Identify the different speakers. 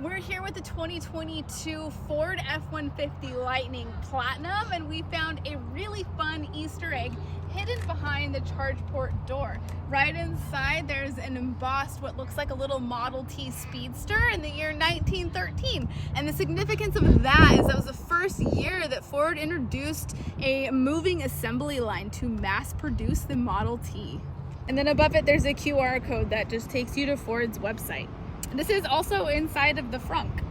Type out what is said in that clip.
Speaker 1: We're here with the 2022 Ford F-150 Lightning Platinum, and we found a really fun Easter egg hidden behind the charge port door. Right inside there's an embossed what looks like a little Model T Speedster in the year 1913. And the significance of that is that was the first year that Ford introduced a moving assembly line to mass produce the Model T. And then above it there's a QR code that just takes you to Ford's website. This is also inside of the frunk.